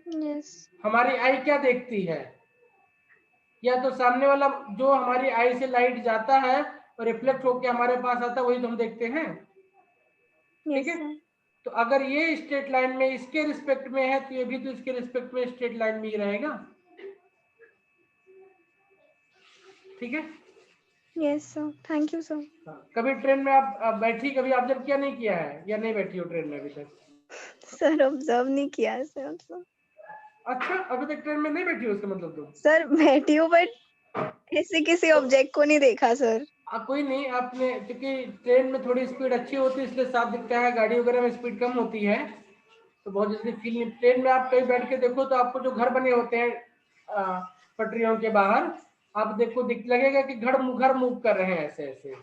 यस। हमारी आई क्या देखती है, या तो सामने वाला जो हमारी आई से लाइट जाता है और रिफ्लेक्ट होकर हमारे पास आता है, वही तो हम देखते हैं। ठीक यस है, सर। तो अगर ये स्ट्रेट लाइन में इसके रिस्पेक्ट में है, तो ये भी तो इसके रिस्पेक्ट में स्ट्रेट लाइन में ही रहेगा। ठीक है, yes sir, thank you sir. कभी ट्रेन में आप बैठी, कभी ऑब्जर्व किया नहीं किया है, या नहीं बैठी हो ट्रेन में अभी तक? सर ऑब्जर्व नहीं किया है सर। अच्छा, अभी तक ट्रेन में नहीं बैठी हो, उसका मतलब तुम? सर बैठी हूँ बट ऐसे किसी ऑब्जेक्ट को नहीं देखा सर। कोई नहीं, आपने, क्योंकि ट्रेन में थोड़ी स्पीड अच्छी होती है इसलिए साफ दिखता है, गाड़ी वगैरह में स्पीड कम होती है तो बहुत जल्दी फील नहीं। ट्रेन में आप कहीं बैठ के देखो तो आपको जो घर बने होते हैं पटरियों के बाहर, आप देखो दिख लगेगा कि घर मूव कर रहे हैं ऐसे ऐसे।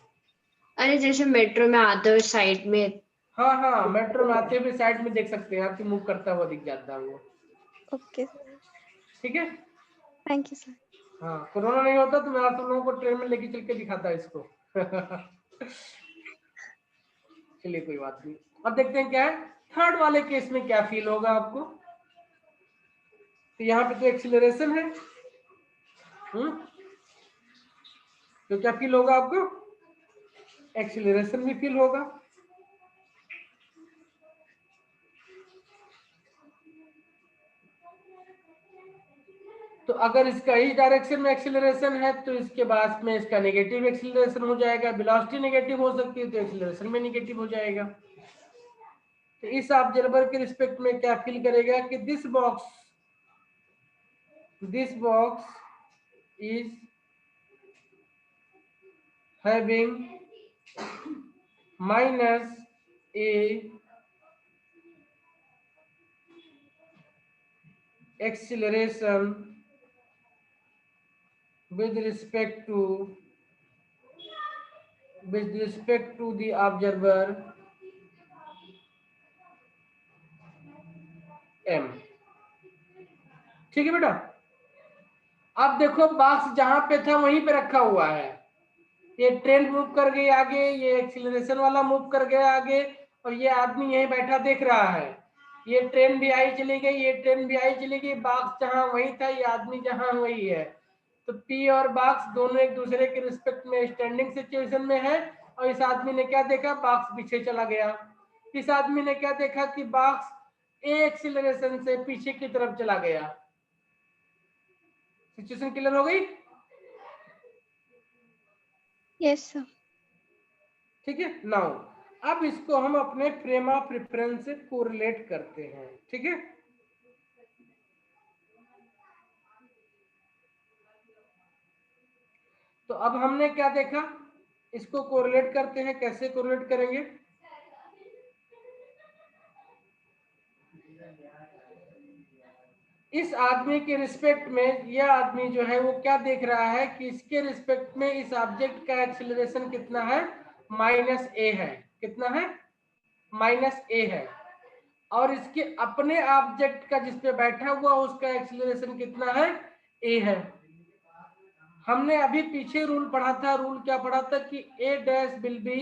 अरे जैसे मेट्रो में आते हुए साइड में। हाँ हाँ, मेट्रो में आते हुए साइड में देख सकते हैं, आपकी मूव करता हुआ दिख जाता है वो। ओके सर, ठीक है, थैंक यू सर। हाँ, कोरोना नहीं होता तो मैं आप सब लोगों को ट्रेन में लेके चल के दिखाता इसको। चलिए कोई बात नहीं, अब देखते हैं क्या है थर्ड वाले केस में क्या फील होगा आपको। तो यहाँ पे तो एक्सीलरेशन है, तो क्या फील होगा आपको? एक्सीलरेशन भी फील होगा। तो अगर इसका इस डायरेक्शन में एक्सीलरेशन है तो इसके बाद में इसका नेगेटिव एक्सीलरेशन हो जाएगा, वेलोसिटी नेगेटिव हो सकती है तो एक्सीलरेशन में नेगेटिव हो जाएगा। तो इस ऑब्जर्वर के रिस्पेक्ट में क्या फील करेगा कि this box is having -a acceleration with respect to the observer m। ठीक है बेटा, अब देखो बॉक्स जहां पे था वहीं पे रखा हुआ है, ये ट्रेन मूव कर गई आगे, ये एक्सीलरेशन वाला मूव कर गया आगे, और ये आदमी यहीं बैठा देख रहा है। ये ट्रेन भी आई चली गई, ये ट्रेन भी आई चली गई, बॉक्स जहां वही था, ये आदमी जहां वही है। तो पी और बॉक्स दोनों एक दूसरे के रिस्पेक्ट में स्टैंडिंग सिचुएशन में है, और इस आदमी ने क्या देखा, बॉक्स पीछे चला गया। इस आदमी ने क्या देखा कि बॉक्स ए एक्सीलरेशन से पीछे की तरफ चला गया। सिचुएशन क्लियर हो गई? Yes sir. ठीक है, नाउ अब इसको हम अपने फ्रेम ऑफ रेफरेंस से कोरिलेट करते हैं। ठीक है, तो अब हमने क्या देखा, इसको कोरिलेट करते हैं। कैसे कोरिलेट करेंगे? इस आदमी के रिस्पेक्ट में यह आदमी जो है वो क्या देख रहा है कि इसके रिस्पेक्ट में इस ऑब्जेक्ट का एक्सीलरेशन कितना है, -a है। कितना है? -a है। और इसके अपने ऑब्जेक्ट का जिस पे बैठा हुआ उसका एक्सीलरेशन कितना है, a है। हमने अभी पीछे रूल पढ़ा था। रूल क्या पढ़ा था कि a dash will be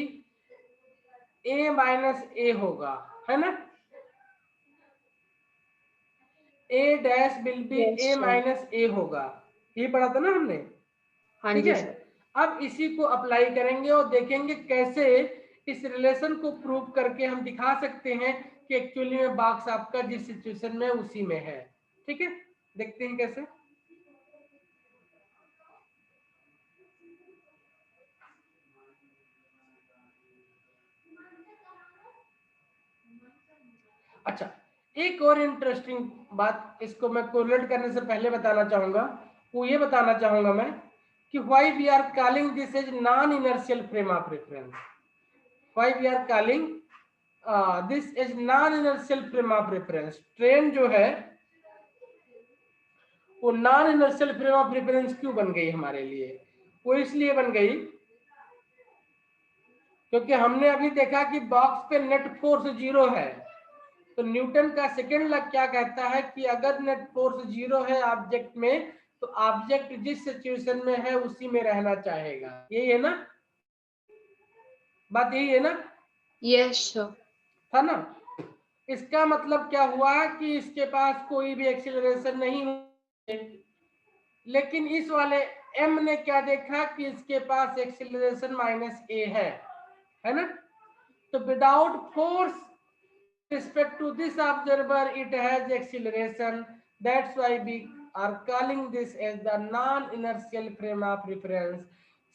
a minus a होगा, है ना? a dash will be Yes, a sir. Minus a होगा, ये पढ़ा था ना हमने। हाँ ठीक जी है, सर। अब इसी को अप्लाई करेंगे और देखेंगे कैसे इस रिलेशन को प्रूव करके हम दिखा सकते हैं कि एक्चुअली में बॉक्स आपका जिस सिचुएशन में उसी में है। ठीक है, देखते हैं कैसे। अच्छा, एक और इंटरेस्टिंग बात इसको मैं कोरिलेट करने से पहले बताना चाहूंगा, वो ये बताना चाहूंगा मैं कि why we are calling this is non inertial frame of reference. Why we are calling this is non inertial frame of reference. Train जो है वो non inertial frame of reference क्यों बन गई हमारे लिए? वो इसलिए बन गई क्योंकि हमने अभी देखा कि बॉक्स पे नेट फोर्स 0 है। तो न्यूटन का सेकेंड लॉ क्या कहता है कि अगर नेट फोर्स 0 है ऑब्जेक्ट में, तो ऑब्जेक्ट जिस सिचुएशन में है उसी में रहना चाहेगा। यही है ना बात? यही है ना? Yes sir. था ना? इसका मतलब क्या हुआ कि इसके पास कोई भी एक्सीलरेशन नहीं है, लेकिन इस वाले m ने क्या देखा कि इसके पास एक्सीलरेशन -a है ना? तो without force respect to this observer it has acceleration. That's why we are calling this as the non-inertial frame of reference.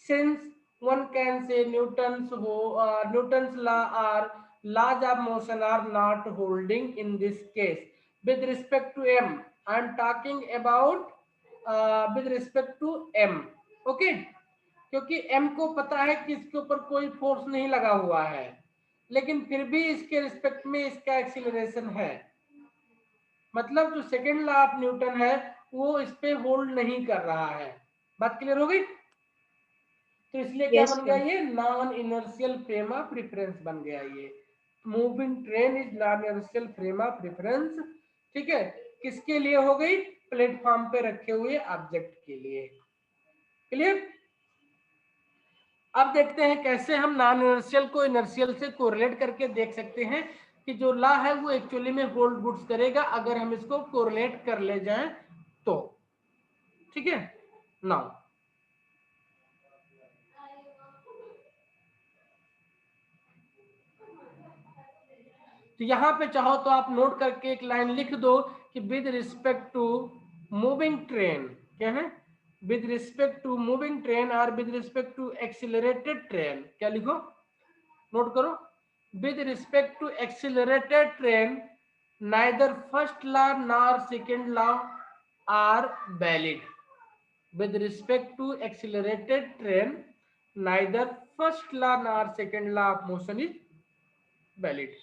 Since one can say Newton's law or laws of motion are not holding in this case. With respect to m, I am talking about with respect to m. Okay, क्योंकि m को पता है कि इसके ऊपर कोई force नहीं लगा हुआ है, लेकिन फिर भी इसके रिस्पेक्ट में इसका एक्सीलरेशन है। मतलब जो सेकेंड लॉ ऑफ न्यूटन है वो इस पे होल्ड नहीं कर रहा है। बात क्लियर हो गई? तो इसलिए क्या यस बन गया? सर। ये non inertial frame of reference बन गया। ये moving train is non inertial frame of reference. ठीक है, किसके लिए हो गई? प्लेटफॉर्म पे रखे हुए ऑब्जेक्ट के लिए। क्लियर? अब देखते हैं कैसे हम नॉन इनर्शियल को इनर्शियल से कोरिलेट करके देख सकते हैं कि जो लॉ है वो एक्चुअली में होल्ड गुड्स करेगा अगर हम इसको कोरिलेट कर ले जाएं तो। ठीक है, नाउ तो यहां पे चाहो तो आप नोट करके एक लाइन लिख दो कि with respect to moving train, क्या है? With respect to moving train और with respect to accelerated train, क्या लिखो? नोट करो, with respect to accelerated train neither first law nor second law are valid. With respect to accelerated train neither first law nor second law of motion is valid.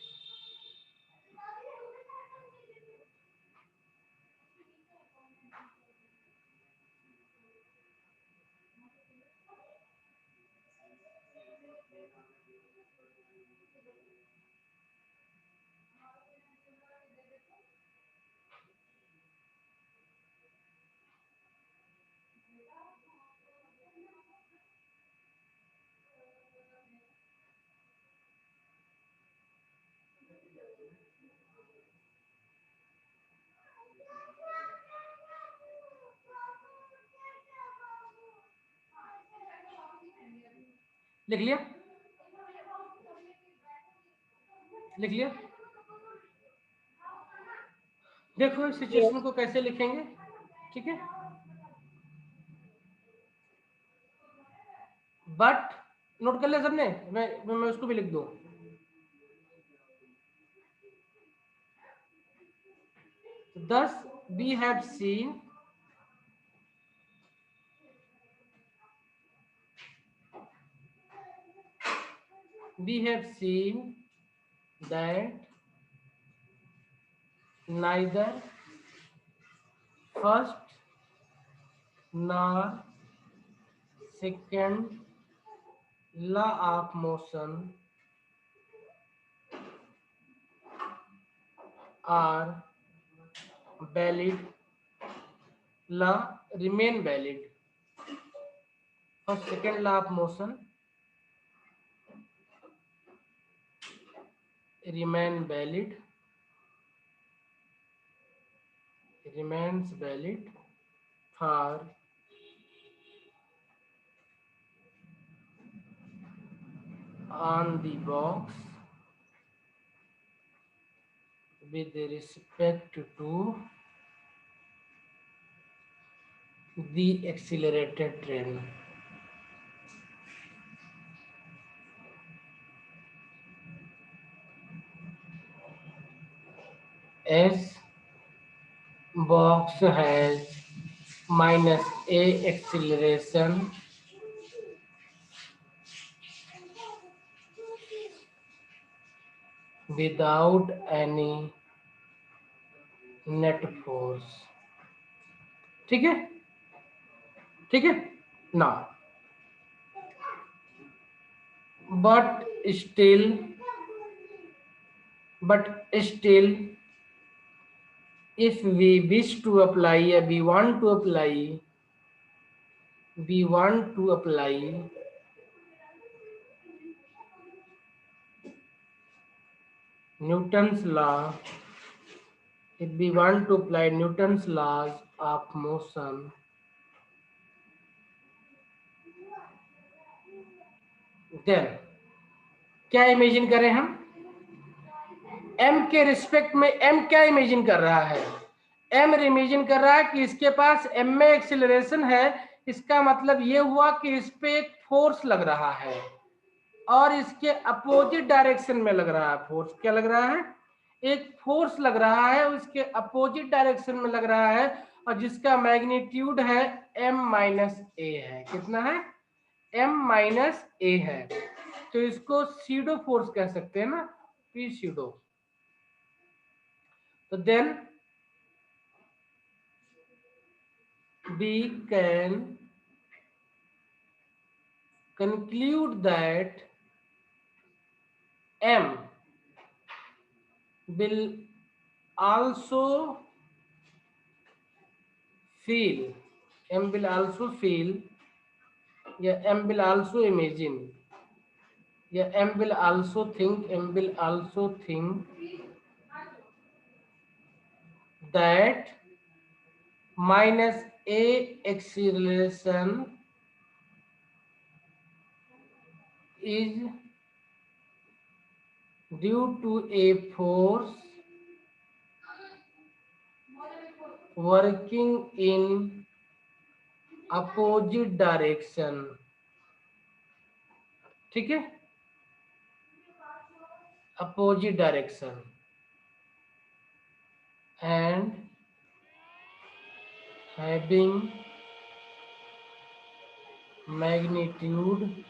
लिख लिया? लिख लिया? देखो इस situation को कैसे लिखेंगे। ठीक है, बट नोट कर लिया सबने? मैं उसको भी लिख दूं। Thus we have seen we have seen that neither first nor second law of motion are valid, law remain valid. First, second law of motion remain valid, remains valid for on the box with respect to the accelerated train. As box has minus a acceleration, without any net force. ठीक है, ठीक है ना, but still if we wish to apply, we want to apply Newton's law, if we want to apply Newton's laws of motion, then क्या imagine करें हम, m के respect में m क्या इमेजिन कर रहा है, m इमेजिन कर रहा है कि इसके पास m में एक्सीलरेशन है, इसका मतलब ये हुआ कि इस पे एक फोर्स लग रहा है और इसके अपोजिट डायरेक्शन में लग रहा है फोर्स, क्या लग रहा है, एक फोर्स लग रहा है, उसके अपोजिट डायरेक्शन में लग रहा है और जिसका मैग्नीट्यूड है m माइनस ए है, कितना है, m माइनस ए है, तो इसको सीडो फोर्स कह सकते हैं ना, पी सीडो। तो then we can conclude that m will also feel, m will also feel, या m will also imagine, या m will also think that minus a acceleration is due to a force working in opposite direction, ठीक है, opposite direction and having magnitude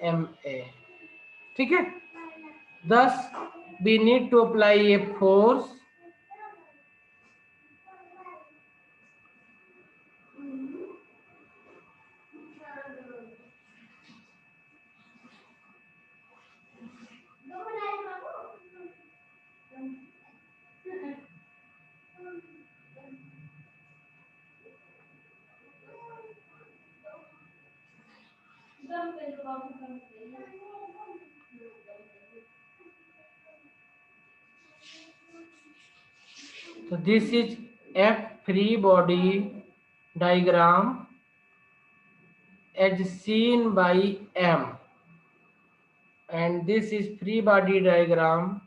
ma, ठीक है, thus we need to apply a force so this is f free body diagram as seen by m and this is free body diagram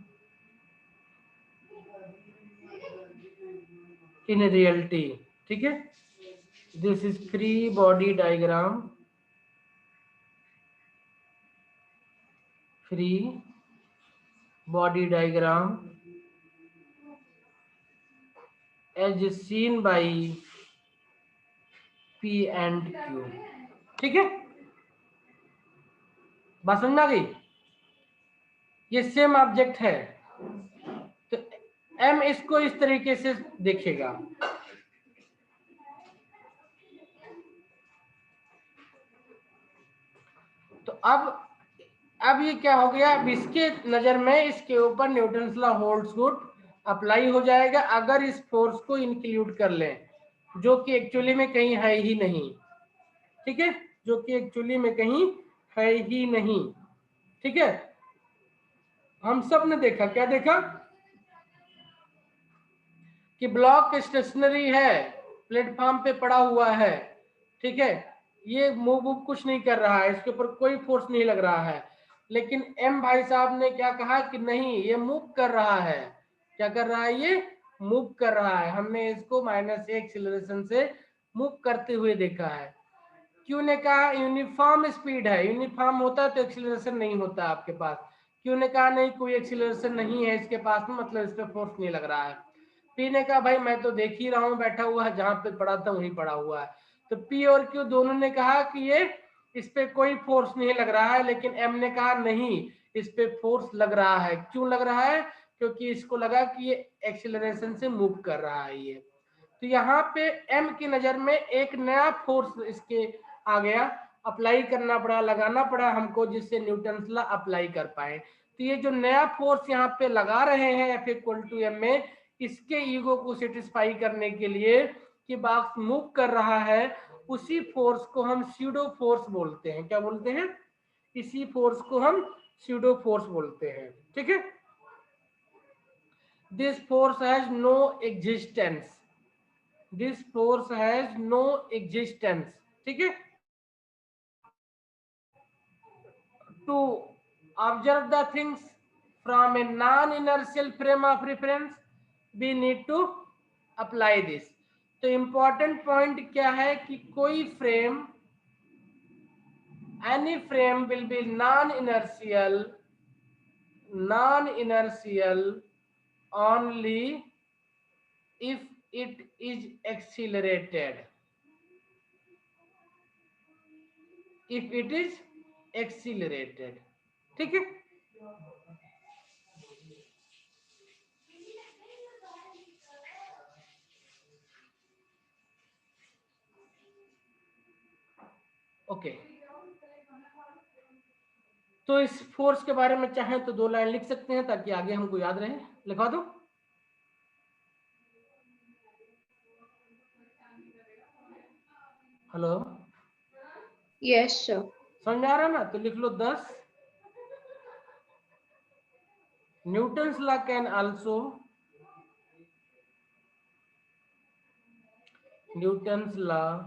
in reality, ठीक है, this is free body diagram, free body diagram as seen by P and Q, ठीक है, बात समझ में आ गई? ये same object है, तो m इसको इस तरीके से देखेगा। तो अब ये क्या हो गया, अब इसके नजर में इसके ऊपर Newton's law holds good apply हो जाएगा अगर इस फोर्स को इंक्लूड कर लें, जो कि एक्चुअली में कहीं है ही नहीं। ठीक है, जो कि एक्चुअली में कहीं है ही नहीं। ठीक है, हम सब ने देखा, क्या देखा कि ब्लॉक स्टेशनरी है, प्लेटफॉर्म पे पड़ा हुआ है। ठीक है, ये मूव कुछ नहीं कर रहा है, इसके ऊपर कोई फोर्स नहीं लग रहा है, लेकिन एम भाई साहब ने क्या कहा कि नहीं, ये मूव कर रहा है। क्या कर रहा है? ये मूव कर रहा है। हमने इसको -a एक्सीलरेशन से मूव करते हुए देखा है। क्यों ने कहा यूनिफॉर्म स्पीड है, यूनिफॉर्म होता तो एक्सीलरेशन नहीं होता आपके पास। क्यों ने कहा नहीं, कोई एक्सीलरेशन नहीं है इसके पास में, मतलब इस पे फोर्स नहीं लग रहा है। पी ने कहा भाई मैं तो देख ही रहा हूँ, बैठा हुआ है, जहां पे पड़ा था वहीं पड़ा हुआ है। तो पी और क्यू दोनों ने कहा कि ये इस पे कोई फोर्स नहीं लग रहा है, लेकिन एम ने कहा नहीं, इस पे फोर्स लग रहा है। क्यों लग रहा है? क्योंकि इसको लगा कि ये एक्सीलरेशन से मूव कर रहा है ये। तो यहाँ पे एम की नजर में एक नया फोर्स इसके आ गया, अप्लाई करना पड़ा, लगाना पड़ा हमको, जिससे न्यूटन लॉ अप्लाई कर पाए। तो ये जो नया फोर्स यहाँ पे लगा रहे हैं F=m में, इसके ईगो को सेटिस्फाई करने के लिए कि बॉक्स मूव कर रहा है, उसी फोर्स को हम स्यूडो फोर्स बोलते हैं। क्या बोलते हैं? इसी फोर्स को हम स्यूडो फोर्स बोलते हैं। ठीक है, this force has no existence, this force has no existence. ठीक है, to observe the things from a non-inertial frame of reference, we need to apply this. तो important point क्या है कि कोई frame, any frame will be non-inertial only if it is accelerated. If it is accelerated. ठीक है, okay. तो इस force के बारे में चाहे तो 2 लाइन लिख सकते हैं ताकि आगे हमको याद रहे। लिखवा दो। Hello, yes sir. समझ आ रहा ना? तो लिख लो 10। Newton's law can also, Newton's law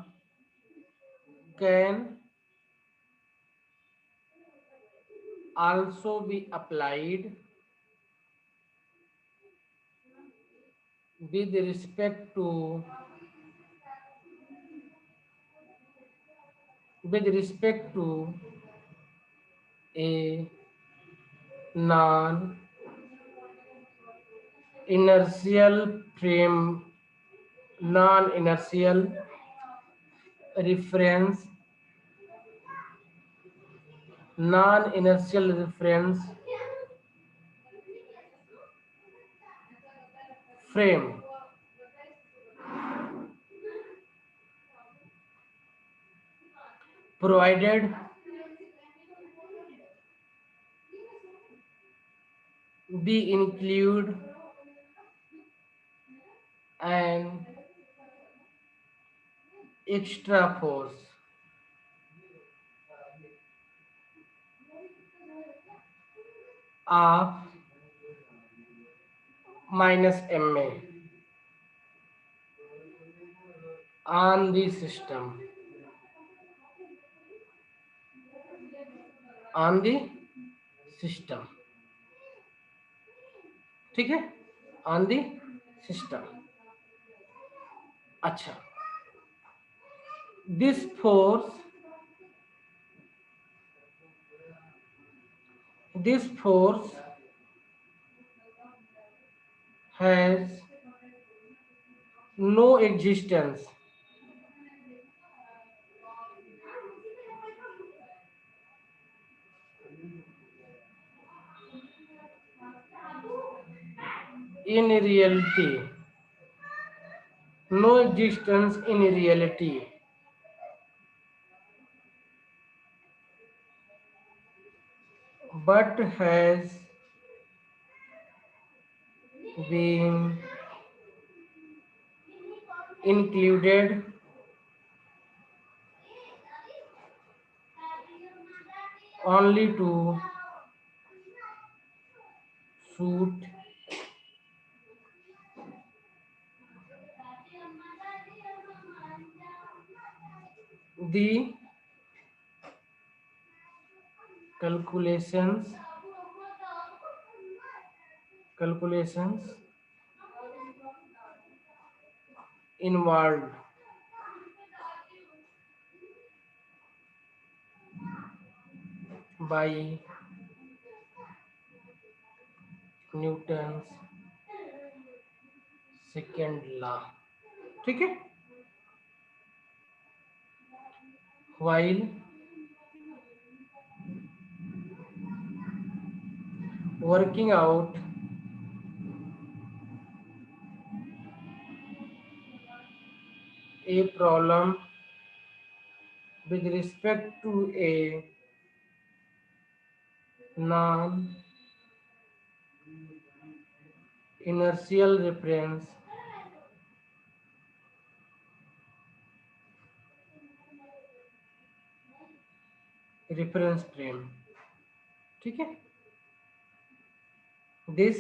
can also be applied with respect to a non-inertial frame, non-inertial reference, non-inertial reference frame provided we include an extra force of -ma on the system, on the system। ठीक है, on the system. अच्छा, this force has no existence, in reality, no existence in reality, but has been included only to suit the calculations involved by Newton's second law. ठीक है, while working out a problem with respect to a non-inertial reference frame. ठीक है, this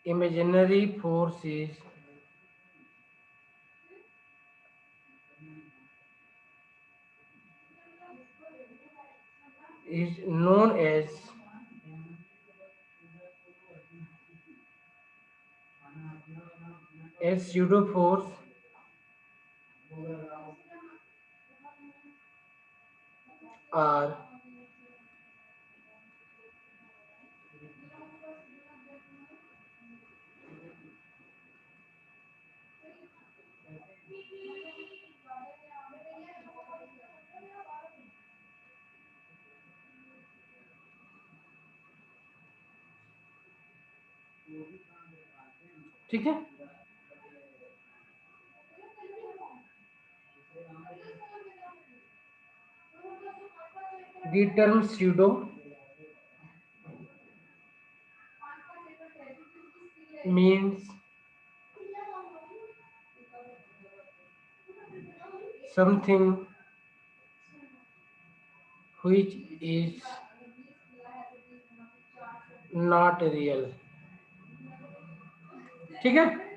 imaginary force is known as pseudo force or ठीक है, the term pseudo means something which is not real. ठीक है,